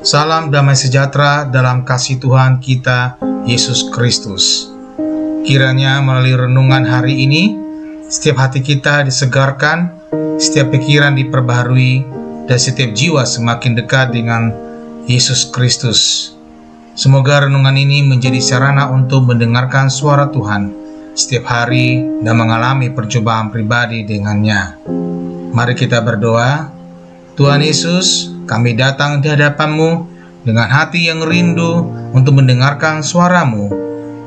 Salam damai sejahtera dalam kasih Tuhan kita, Yesus Kristus. Kiranya melalui renungan hari ini, setiap hati kita disegarkan, setiap pikiran diperbaharui, dan setiap jiwa semakin dekat dengan Yesus Kristus. Semoga renungan ini menjadi sarana untuk mendengarkan suara Tuhan setiap hari dan mengalami percobaan pribadi dengannya. Mari kita berdoa. Tuhan Yesus, kami datang di hadapan-Mu dengan hati yang rindu untuk mendengarkan suara-Mu.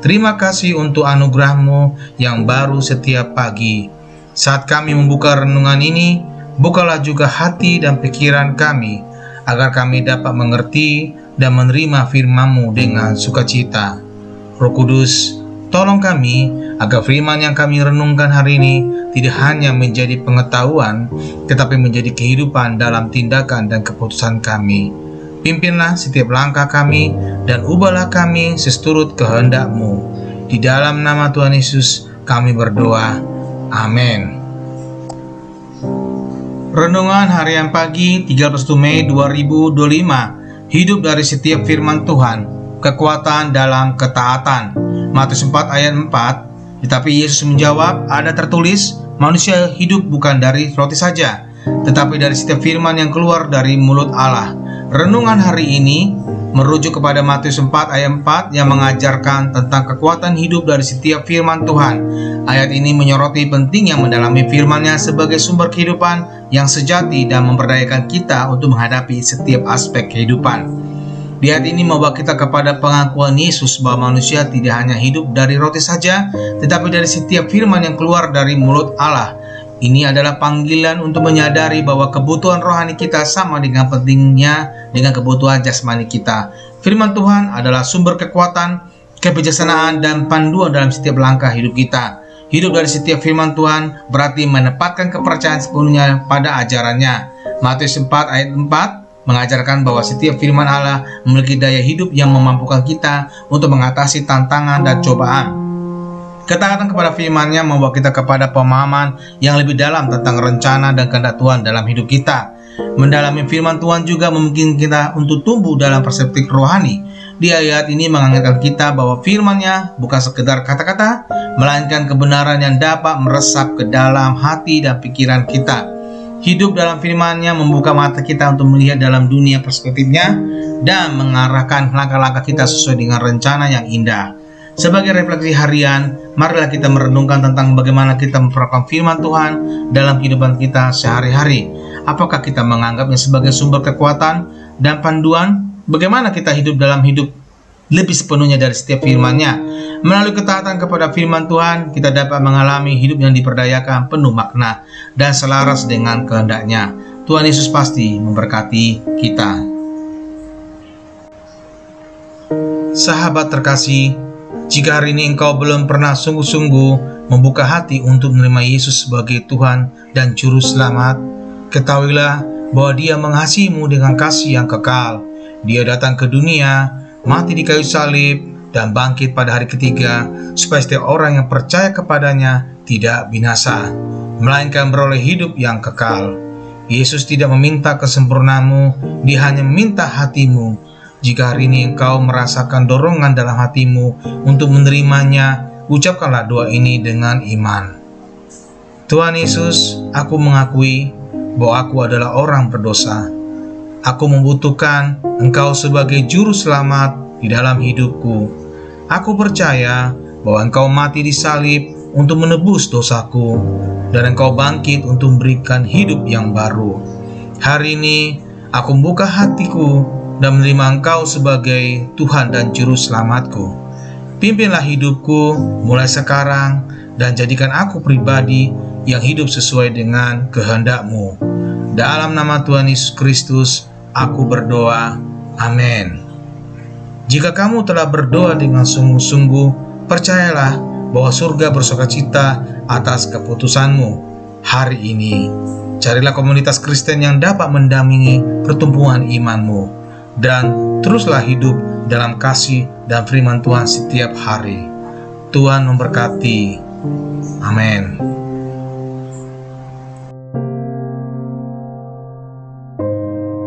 Terima kasih untuk anugerah-Mu yang baru setiap pagi. Saat kami membuka renungan ini, bukalah juga hati dan pikiran kami, agar kami dapat mengerti dan menerima firman-Mu dengan sukacita. Roh Kudus, tolong kami agar firman yang kami renungkan hari ini tidak hanya menjadi pengetahuan, tetapi menjadi kehidupan dalam tindakan dan keputusan kami. Pimpinlah setiap langkah kami dan ubahlah kami seturut kehendak-Mu. Di dalam nama Tuhan Yesus kami berdoa. Amin. Renungan harian pagi 31 Mei 2025. Hidup dari setiap firman Tuhan, kekuatan dalam ketaatan. Matius 4 ayat 4. Tetapi Yesus menjawab, ada tertulis, manusia hidup bukan dari roti saja, tetapi dari setiap firman yang keluar dari mulut Allah. Renungan hari ini merujuk kepada Matius 4 ayat 4 yang mengajarkan tentang kekuatan hidup dari setiap firman Tuhan. Ayat ini menyoroti pentingnya mendalami firman-Nya sebagai sumber kehidupan yang sejati dan memberdayakan kita untuk menghadapi setiap aspek kehidupan. Di ayat ini membawa kita kepada pengakuan Yesus bahwa manusia tidak hanya hidup dari roti saja, tetapi dari setiap firman yang keluar dari mulut Allah. Ini adalah panggilan untuk menyadari bahwa kebutuhan rohani kita sama dengan pentingnya dengan kebutuhan jasmani kita. Firman Tuhan adalah sumber kekuatan, kebijaksanaan, dan panduan dalam setiap langkah hidup kita. Hidup dari setiap firman Tuhan berarti menempatkan kepercayaan sepenuhnya pada ajarannya. Matius 4 ayat 4 mengajarkan bahwa setiap firman Allah memiliki daya hidup yang memampukan kita untuk mengatasi tantangan dan cobaan. Ketaatan kepada firman-Nya membawa kita kepada pemahaman yang lebih dalam tentang rencana dan kehendak Tuhan dalam hidup kita. Mendalami firman Tuhan juga memungkinkan kita untuk tumbuh dalam perspektif rohani. Di ayat ini mengingatkan kita bahwa firman-Nya bukan sekedar kata-kata, melainkan kebenaran yang dapat meresap ke dalam hati dan pikiran kita. Hidup dalam firman-Nya membuka mata kita untuk melihat dalam dunia perspektifnya dan mengarahkan langkah-langkah kita sesuai dengan rencana yang indah. Sebagai refleksi harian, marilah kita merenungkan tentang bagaimana kita memperlakukan firman Tuhan dalam kehidupan kita sehari-hari. Apakah kita menganggapnya sebagai sumber kekuatan dan panduan? Bagaimana kita hidup dalam hidup lebih sepenuhnya dari setiap firman-Nya? Melalui ketaatan kepada firman Tuhan, kita dapat mengalami hidup yang diperdayakan, penuh makna, dan selaras dengan kehendak-Nya. Tuhan Yesus pasti memberkati kita. Sahabat terkasih, jika hari ini engkau belum pernah sungguh-sungguh membuka hati untuk menerima Yesus sebagai Tuhan dan Juru Selamat, ketahuilah bahwa Dia mengasihimu dengan kasih yang kekal. Dia datang ke dunia, mati di kayu salib, dan bangkit pada hari ketiga, supaya setiap orang yang percaya kepadanya tidak binasa, melainkan beroleh hidup yang kekal. Yesus tidak meminta kesempurnaanmu, Dia hanya meminta hatimu. Jika hari ini engkau merasakan dorongan dalam hatimu untuk menerimanya, ucapkanlah doa ini dengan iman. Tuhan Yesus, aku mengakui bahwa aku adalah orang berdosa. Aku membutuhkan Engkau sebagai Juru Selamat di dalam hidupku. Aku percaya bahwa Engkau mati di salib untuk menebus dosaku, dan Engkau bangkit untuk memberikan hidup yang baru. Hari ini aku membuka hatiku dan menerima Engkau sebagai Tuhan dan Juru Selamatku. Pimpinlah hidupku mulai sekarang dan jadikan aku pribadi yang hidup sesuai dengan kehendak-Mu. Dalam nama Tuhan Yesus Kristus, aku berdoa. Amin. Jika kamu telah berdoa dengan sungguh-sungguh, percayalah bahwa surga bersukacita atas keputusanmu hari ini. Carilah komunitas Kristen yang dapat mendampingi pertumbuhan imanmu, dan teruslah hidup dalam kasih dan firman Tuhan setiap hari. Tuhan memberkati. Amin.